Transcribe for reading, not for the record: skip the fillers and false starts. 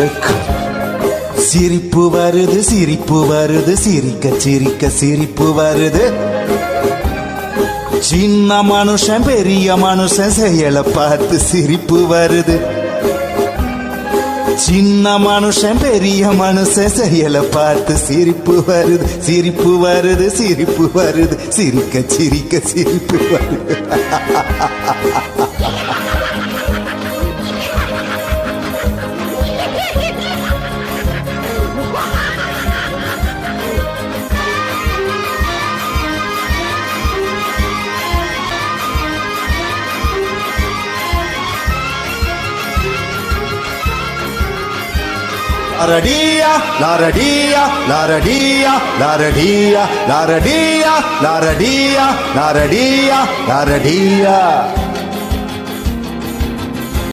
வெக்கம். சிரிப்பு வருது சிரிப்பு வருது சிரிக்க சிரிக்க சிரிப்பு வருது. சின்ன மனுஷன் பெரிய மனுஷன் செயலை பார்த்து சிரிப்பு வருது. சின்ன மனுஷன் பெரிய மனுஷன் செயலை பார்த்து சிரிப்பு வருது. சிரிப்பு வருது சிரிப்பு வருது சிரிக்க சிரிக்க சிரிப்பு வருது. Laradia, laradia, laradia, laradia, laradia, laradia, laradia, laradia.